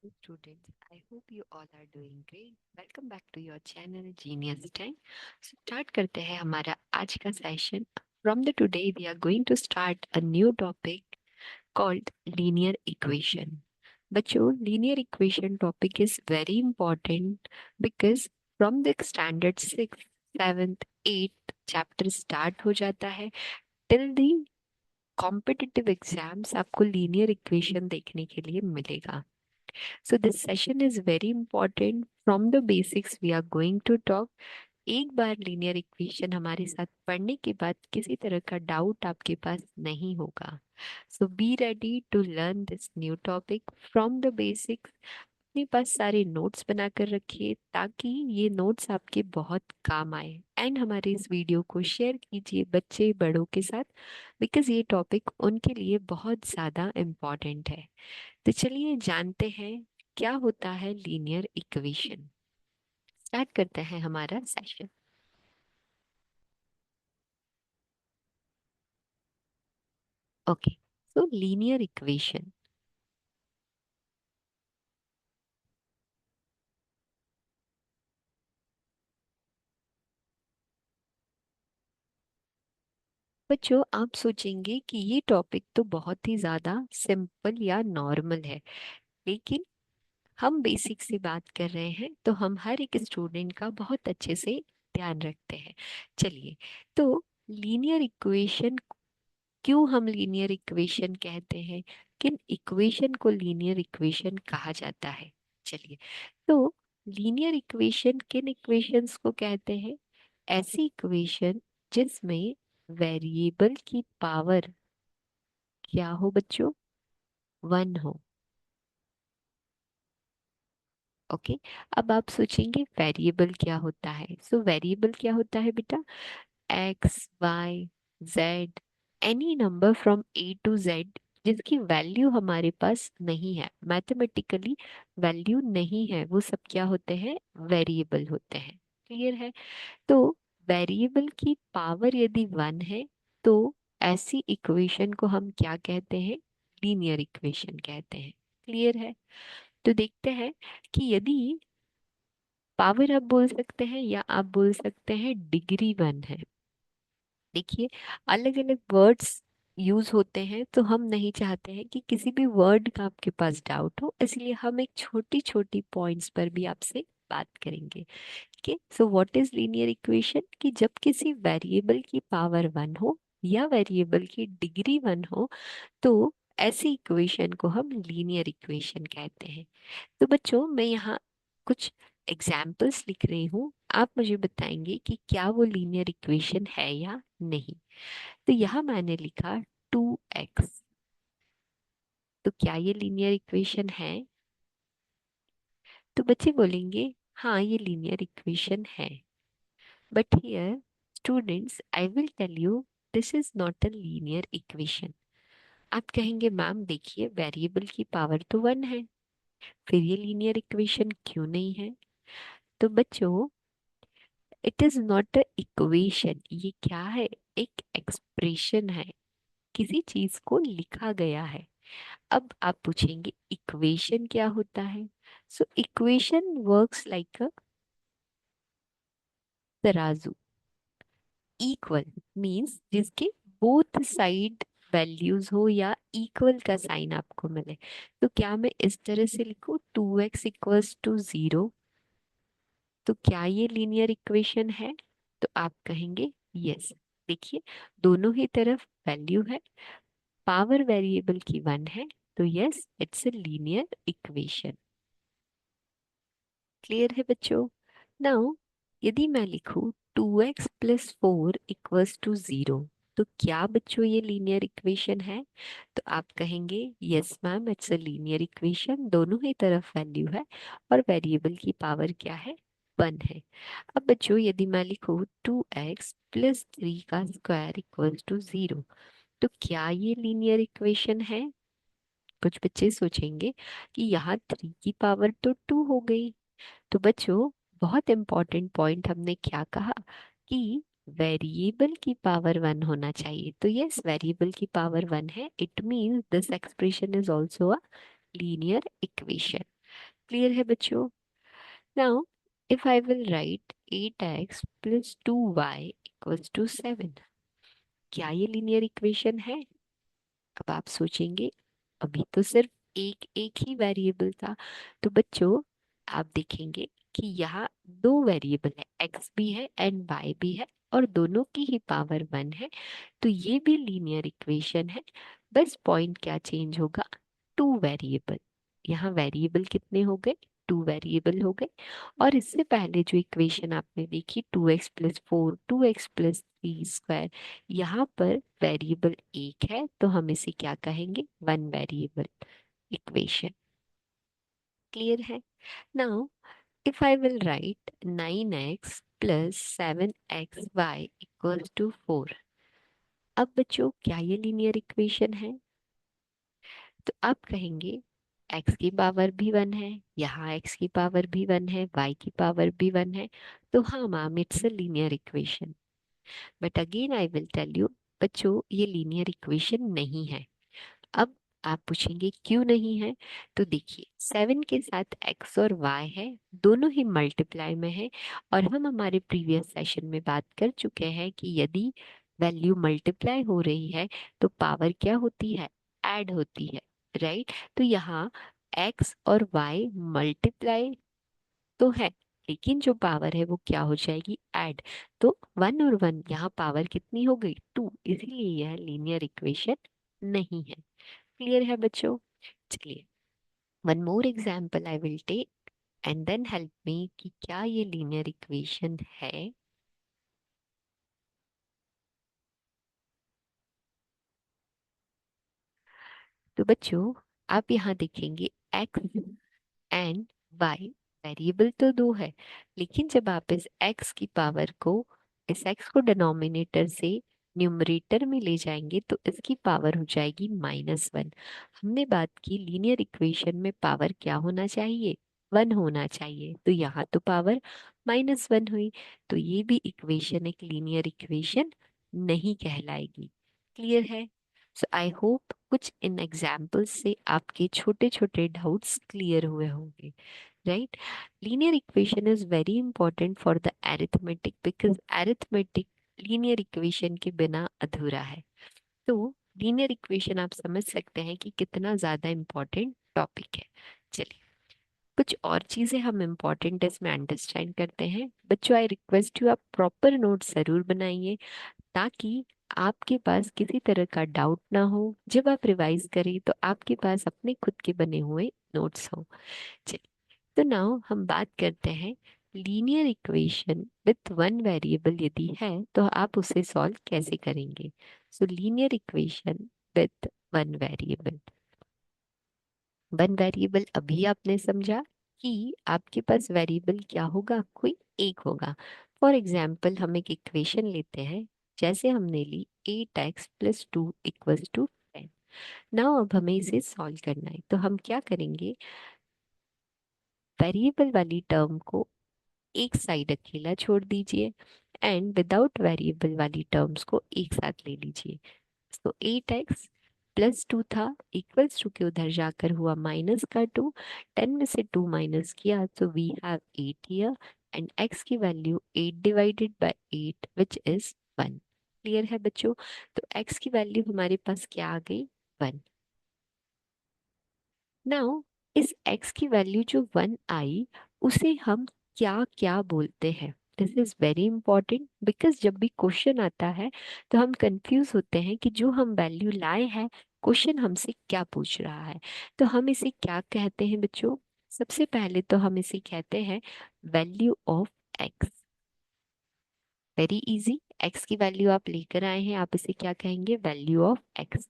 Students, I hope you all are doing great. Welcome back to your channel Genius Time. So start करते हैं हमारा आज का session. From the today we are going to start a new topic called linear equation. बच्चों, linear equation topic is very important because from the standard 6th, 7th, 8th chapter start हो जाता है till the competitive exams आपको linear equation देखने के लिए मिलेगा. So this session is very important. From the basics we are going to talk. एक बार linear equation हमारे साथ पढ़ने के बाद किसी तरह का डाउट आपके पास नहीं होगा. So be ready to learn this new topic from the basics. अपने पास सारे नोट्स बनाकर रखिए ताकि ये नोट्स आपके बहुत काम आए. एंड हमारे इस वीडियो को शेयर कीजिए बच्चे बड़ों के साथ बिकॉज ये टॉपिक उनके लिए बहुत ज़्यादा इम्पॉर्टेंट है. तो चलिए जानते हैं क्या होता है लीनियर इक्वेशन. स्टार्ट करते हैं हमारा सेशन. ओके, सो लीनियर इक्वेशन. बच्चों, आप सोचेंगे कि ये टॉपिक तो बहुत ही ज्यादा सिंपल या नॉर्मल है, लेकिन हम बेसिक से बात कर रहे हैं तो हम हर एक स्टूडेंट का बहुत अच्छे से ध्यान रखते हैं. चलिए, तो लीनियर इक्वेशन, क्यों हम लीनियर इक्वेशन कहते हैं, किन इक्वेशन को लीनियर इक्वेशन कहा जाता है. चलिए, तो लीनियर इक्वेशन किन इक्वेशंस को कहते हैं. ऐसी इक्वेशन जिसमें वेरिएबल की पावर क्या हो बच्चों, वन हो. ओके, अब आप सोचेंगे वेरिएबल क्या होता है. सो वेरिएबल क्या होता है बेटा, X Y Z, any number from A to Z जिसकी वैल्यू हमारे पास नहीं है, मैथमेटिकली वैल्यू नहीं है, वो सब क्या होते हैं, वेरिएबल होते हैं. क्लियर है. तो वेरिएबल की पावर यदि वन है तो ऐसी इक्वेशन को हम क्या कहते हैं, लीनियर इक्वेशन कहते हैं. क्लियर है. तो देखते हैं कि यदि पावर आप बोल सकते हैं या आप बोल सकते हैं डिग्री वन है. देखिए, अलग अलग वर्ड्स यूज होते हैं तो हम नहीं चाहते हैं कि किसी भी वर्ड का आपके पास डाउट हो, इसलिए हम एक छोटी छोटी पॉइंट्स पर भी आपसे बात करेंगे. Okay, so what is linear equation, कि जब किसी वेरिएबल की पावर वन हो या वेरिएबल की डिग्री वन हो तो ऐसी इक्वेशन को हम लीनियर इक्वेशन कहते हैं. तो बच्चों, मैं यहाँ कुछ एग्जाम्पल्स लिख रही हूँ, आप मुझे बताएंगे कि क्या वो लीनियर इक्वेशन है या नहीं. तो यहाँ मैंने लिखा 2x. तो क्या ये लीनियर इक्वेशन है. तो बच्चे बोलेंगे हाँ ये लीनियर इक्वेशन है. But here students I will tell you this is not a linear equation. आप कहेंगे मैम देखिए वेरिएबल की पावर तो वन है, फिर ये लीनियर इक्वेशन क्यों नहीं है. तो बच्चों, it is not a equation. ये क्या है, एक एक्सप्रेशन है, किसी चीज को लिखा गया है. अब आप पूछेंगे इक्वेशन क्या होता है. सो इक्वेशन वर्क्स लाइक अ तराजू. इक्वल मीन्स जिसके बोथ साइड वैल्यूज हो या इक्वल का साइन आपको मिले. तो क्या मैं इस तरह से लिखूं 2x इक्वल्स टू 0, तो क्या ये लीनियर इक्वेशन है. तो आप कहेंगे यस. देखिए, दोनों ही तरफ वैल्यू है, पावर वेरिएबल की वन है, तो yes it's a linear equation. Clear है बच्चों. नाउ यदि मैं लिखूं 2x प्लस 4 इक्वल्स टू 0, तो क्या बच्चों ये लीनियर इक्वेशन है. तो आप कहेंगे yes ma'am it's a linear equation, दोनों ही तरफ वैल्यू है और वेरिएबल की पावर क्या है, वन है. अब बच्चों यदि मैं लिखूं 2x प्लस 3 का स्क्वायर इक्वल्स टू 0, तो क्या ये लीनियर इक्वेशन है. कुछ बच्चे सोचेंगे कि यहाँ 3 की पावर तो 2 हो गई. तो बच्चों, बहुत इंपॉर्टेंट पॉइंट हमने क्या कहा कि वेरिएबल की पावर वन होना चाहिए. तो यस वेरिएबल की पावर वन है, it means this expression is also a linear equation. Clear है बच्चों? Now if I will write 8x plus 2y equals to 7, क्या ये लीनियर इक्वेशन है? अब आप सोचेंगे अभी तो सिर्फ एक एक ही वेरिएबल था। तो बच्चों आप देखेंगे कि यहाँ दो वेरिएबल है, x भी है एंड y भी है, और दोनों की ही पावर 1 है। तो ये भी लीनियर इक्वेशन है। बस पॉइंट क्या चेंज होगा, टू वेरिएबल। यहाँ वेरिएबल कितने हो गए, टू वेरिएबल हो गए। और इससे पहले जो इक्वेशन आपने देखी 2x+4 2x+3 स्क्वायर, यहाँ पर वेरिएबल एक है तो हम इसे क्या कहेंगे, वन वेरिएबल इक्वेशन। क्लियर है? Now if I will write 9x plus 7xy equals to 4, अब बच्चों क्या ये लीनियर इक्वेशन है? तो आप कहेंगे x की पावर भी 1 है, यहाँ x की पावर भी 1 है, y की पावर भी 1 है। तो हाँ ma'am, it's a linear equation. But again I will tell you बच्चों, ये लीनियर इक्वेशन नहीं है। अब आप पूछेंगे क्यों नहीं है? तो देखिए 7 के साथ x और y है, दोनों ही मल्टीप्लाई में है। और हम हमारे प्रीवियस सेशन में बात कर चुके हैं कि यदि वैल्यू मल्टीप्लाई हो रही है तो पावर क्या होती है, ऐड होती है, राइट? तो यहाँ x और y मल्टीप्लाई तो है, लेकिन जो पावर है वो क्या हो जाएगी, ऐड। तो 1 और 1 यहाँ पावर कितनी हो गई, 2, इसलिए यह लीनियर इक्वेशन नहीं है। क्लियर है बच्चों? चलिए one more example I will take and then help me कि क्या ये लीनियर इक्वेशन है। तो बच्चों आप यहाँ देखेंगे x एंड y वेरिएबल तो दो है, लेकिन जब आप इस x की पावर को, इस x को डिनोमिनेटर से न्यूमरेटर में ले जाएंगे तो इसकी पावर हो जाएगी -1। हमने बात की लीनियर इक्वेशन में पावर क्या होना चाहिए, 1 होना चाहिए। तो यहाँ तो पावर -1 हुई, तो ये भी इक्वेशन एक लीनियर इक्वेशन नहीं कहलाएगी। क्लियर है? सो आई होप कुछ इन एग्जाम्पल्स से आपके छोटे छोटे डाउट्स क्लियर हुए होंगे, right? Linear equation is very important for the arithmetic because arithmetic linear equation के बिना अधूरा है। तो linear equation आप समझ सकते हैं कि कितना ज्यादा important टॉपिक है। चलिए कुछ और चीजें हम इम्पोर्टेंट इसमें अंडरस्टैंड करते हैं। बच्चों आई रिक्वेस्ट यू आप प्रॉपर नोट्स जरूर बनाइए, ताकि आपके पास किसी तरह का डाउट ना हो। जब आप रिवाइज करें तो आपके पास अपने खुद के बने हुए नोट्स हो। चलिए तो नाउ हम बात करते हैं linear equation with one variable यदि है तो आप उसे सॉल्व कैसे करेंगे। सो linear equation with one variable, one variable अभी आपने समझा कि आपके पास वेरिएबल क्या होगा, कोई एक होगा। फॉर एग्जाम्पल हम एक इक्वेशन लेते हैं, जैसे हमने ली 8x+2 इक्वल्स टू 10। नाउ अब हमें इसे सॉल्व करना है, तो हम क्या करेंगे, वेरिएबल वाली टर्म को एक साइड अकेला छोड़ दीजिए एंड विदाउट वेरिएबल वाली टर्म्स को एक साथ ले लीजिए। तो 8x+2 था इक्वल्स टू के उधर जाकर हुआ -2, 10 में से 2 माइनस किया तो we have 8 here and x की value 8 divided by 8 which is 1। Clear है बच्चों? तो x की वैल्यू हमारे पास क्या आ गई, 1। नाउ इस x की वैल्यू जो 1 आई उसे हम क्या क्या बोलते हैं, this is very important because जब भी क्वेश्चन आता है तो हम कंफ्यूज होते हैं कि जो हम वैल्यू लाए हैं क्वेश्चन हमसे क्या पूछ रहा है। तो हम इसे क्या कहते हैं बच्चों, सबसे पहले तो हम इसे कहते हैं value of x। Very easy, x की वैल्यू आप लेकर आए हैं, आप इसे क्या कहेंगे, value of x।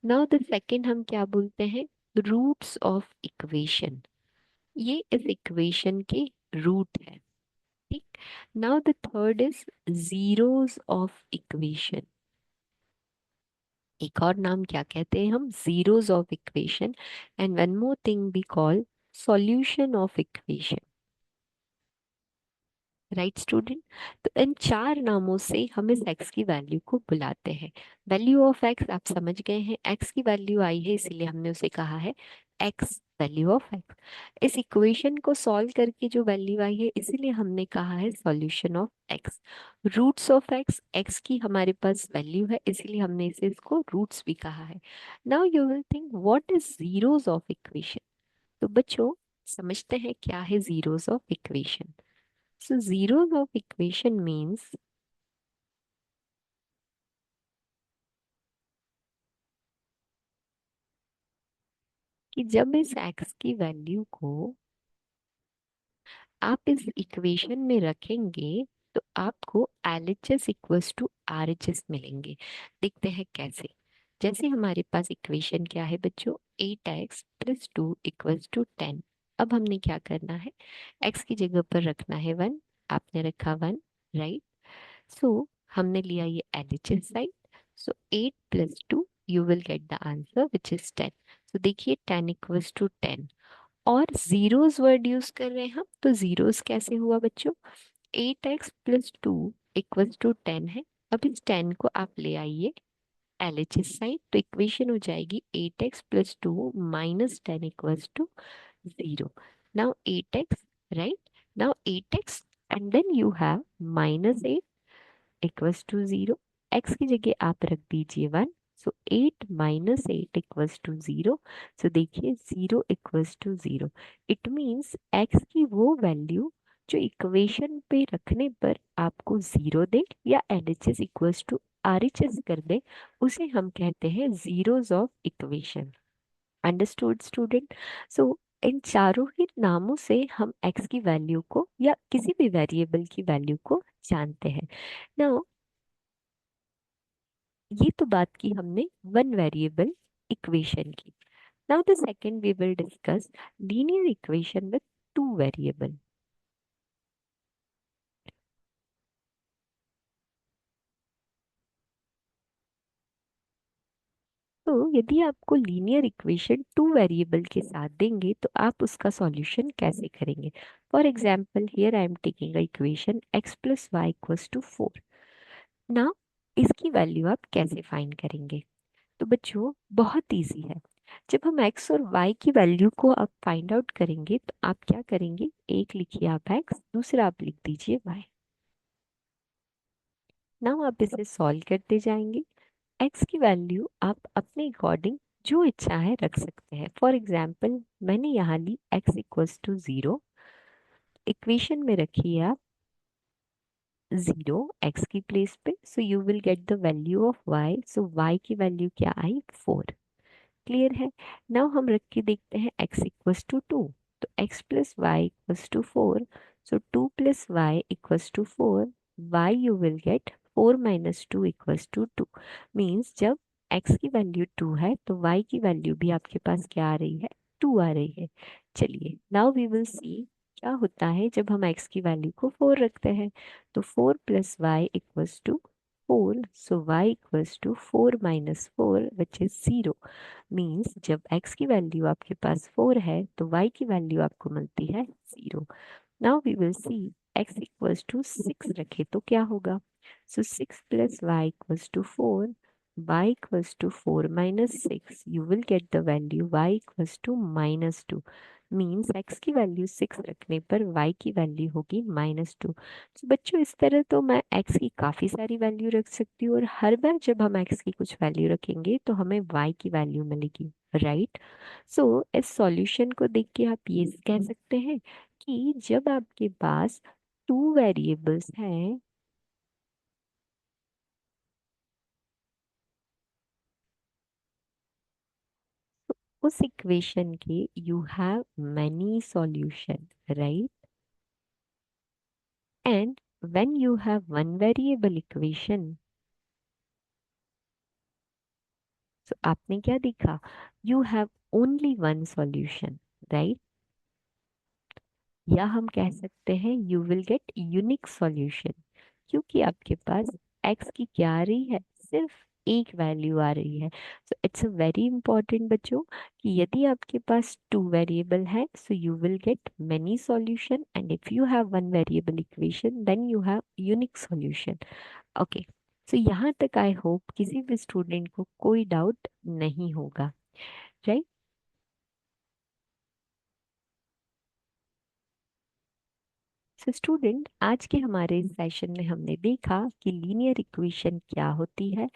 Now the second हम क्या बोलते हैं, रूट्स ऑफ इक्वेशन, ये इस इक्वेशन के रूट है। ठीक। Now the third is zeros of equation, एक और नाम क्या कहते हैं हम, zeros of equation. And one more thing we call solution of equation, right student. तो इन चार नामों से हम इस एक्स की वैल्यू को बुलाते हैं। वैल्यू ऑफ एक्स आप समझ गए हैं, एक्स की वैल्यू आई है इसीलिए हमने उसे कहा है एक्स वैल्यू ऑफ एक्स। इस इक्वेशन को सॉल्व करके जो वैल्यू आई है इसीलिए हमने कहा है solution of x. Roots of x, x की हमारे पास वैल्यू है इसीलिए हमने इसे इसको रूट्स भी कहा है। Now you will think what is zeros of equation. तो बच्चों समझते हैं क्या है zeros of equation. So zeros of equation means कि जब इस x की वैल्यू को आप इस इक्वेशन में रखेंगे तो आपको LHS इक्वल्स टू RHS मिलेंगे। देखते हैं कैसे। जैसे हमारे पास इक्वेशन क्या है बच्चों, 8x प्लस 2 इक्वल्स टू 10। अब हमने क्या करना है, x की जगह पर रखना है 1। आपने रखा 1, राइट। सो हमने लिया ये LHS side. So 8 plus 2 you will get the answer which is 10। सो देखिए 10 इक्वल्स टू 10। और जीरोस वर्ड यूज कर रहे हैं हम, तो जीरोस कैसे हुआ बच्चों, 8x+2 इक्वल्स टू 10 है। अब इस 10 को आप ले आइए LHS साइड, तो इक्वेशन हो जाएगी 8x+2 minus 10 equals to 0। Now 8x, right. Now 8x and then you have -8 equals to 0। X की जगह आप रख दीजिए 1। So 8 minus 8 equals to 0। So देखिए 0 equals to 0। It means x की वो वैल्यू जो इक्वेशन पे रखने पर आपको 0 दे या LHS इक्वल्स टू RHS कर दे, उसे हम कहते हैं zeros of equation. Understood student. So इन चारों ही नामों से हम एक्स की वैल्यू को या किसी भी वेरिएबल की वैल्यू को जानते हैं। नाउ ये तो बात की हमने वन वेरिएबल इक्वेशन की। Now the second we will discuss linear equation with two variable. तो यदि आपको लीनियर इक्वेशन टू वेरिएबल के साथ देंगे तो आप उसका सॉल्यूशन कैसे करेंगे। For example here I am taking a equation x plus y equals to 4। Now इसकी वैल्यू आप कैसे फाइंड करेंगे। तो बच्चों बहुत इजी है। जब हम x और y की वैल्यू को आप फाइंड आउट करेंगे तो आप क्या करेंगे, एक लिखिए आप x, दूसरा आप लिख दीजिए y। नाउ आप इसे सॉल्व करते जाएंगे। x की वैल्यू आप अपने अकॉर्डिंग जो इच्छा है रख सकते हैं। फॉर एग्जाम्पल मैंने यहाँ ली x इक्वल्स टू 0। इक्वेशन में रखिए आप 0 x की प्लेस पे। सो you will get the value of y। So y की वैल्यू क्या आई, 4। क्लियर है। नाउ हम रख के देखते हैं x इक्वल्स टू 2। तो x plus y equals to 4। So 2 plus y equals to 4। y you will get 4 minus 2 equals to 2। Means जब x की वैल्यू 2 है तो y की वैल्यू भी आपके पास क्या आ रही है, 2 आ रही है। चलिए नाउ वी विल सी क्या होता है जब हम x की वैल्यू को 4 रखते हैं। तो 4 plus y equals to 4। So y equals to 4 minus 4 which is 0। Means जब x की वैल्यू आपके पास 4 है तो y की वैल्यू आपको मिलती है 0। Now we will see x equals to 6 रखे तो क्या होगा। So 6 plus y equals to 4। y equals to 4 minus 6 you will get the value y equals to -2। Means x की वैल्यू 6 रखने पर y की वैल्यू होगी -2। तो बच्चों इस तरह तो मैं x की काफ़ी सारी वैल्यू रख सकती हूँ और हर बार जब हम x की कुछ वैल्यू रखेंगे तो हमें y की वैल्यू मिलेगी, राइट। सो इस सॉल्यूशन को देख के आप ये कह सकते हैं कि जब आपके पास टू वेरिएबल्स हैं, उस इक्वेशन के you have many solution, right. And when you have one variable equation, so आपने क्या देखा, you have only one solution, right. या हम कह सकते हैं you will get unique solution, क्योंकि आपके पास एक्स की क्या आ रही है, सिर्फ एक वैल्यू आ रही है। So it's a very important बच्चों कि यदि आपके पास टू वेरिएबल है so you will get many solution, and if you have one variable equation then you have unique solution. Okay, so यहाँ तक आई होप किसी भी स्टूडेंट को कोई डाउट नहीं होगा, राइट? सो स्टूडेंट, आज के हमारे इस सेशन में हमने देखा कि लीनियर इक्वेशन क्या होती है,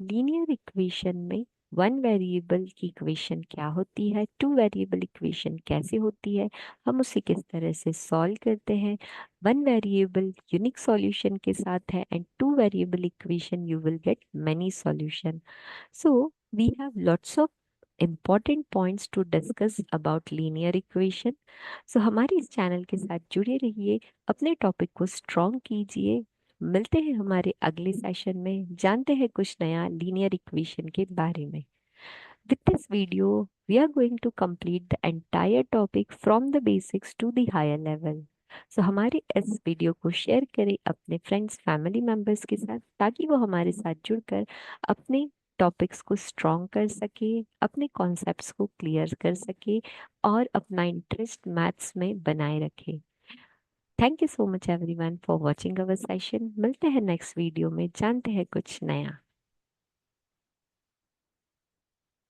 लीनियर इक्वेशन में वन वेरिएबल की इक्वेशन क्या होती है, टू वेरिएबल इक्वेशन कैसे होती है, हम उसे किस तरह से सॉल्व करते हैं, वन वेरिएबल यूनिक सॉल्यूशन के साथ है and two variable equation you will get many solution. So we have lots of important points to discuss about linear equation. So हमारे इस चैनल के साथ जुड़े रहिए, अपने टॉपिक को स्ट्रॉन्ग कीजिए। मिलते हैं हमारे अगले सेशन में, जानते हैं कुछ नया लीनियर इक्वेशन के बारे में। With this video, we are going to complete the entire topic from the basics to the higher level. So हमारे इस वीडियो को शेयर करें अपने फ्रेंड्स फैमिली मेंबर्स के साथ, ताकि वो हमारे साथ जुड़कर अपने टॉपिक्स को स्ट्रॉन्ग कर सके, अपने कॉन्सेप्ट्स को क्लियर कर सके और अपना इंटरेस्ट मैथ्स में बनाए रखे। Thank you so much everyone for watching our session. मिलते हैं नेक्स्ट वीडियो में, जानते हैं कुछ नया।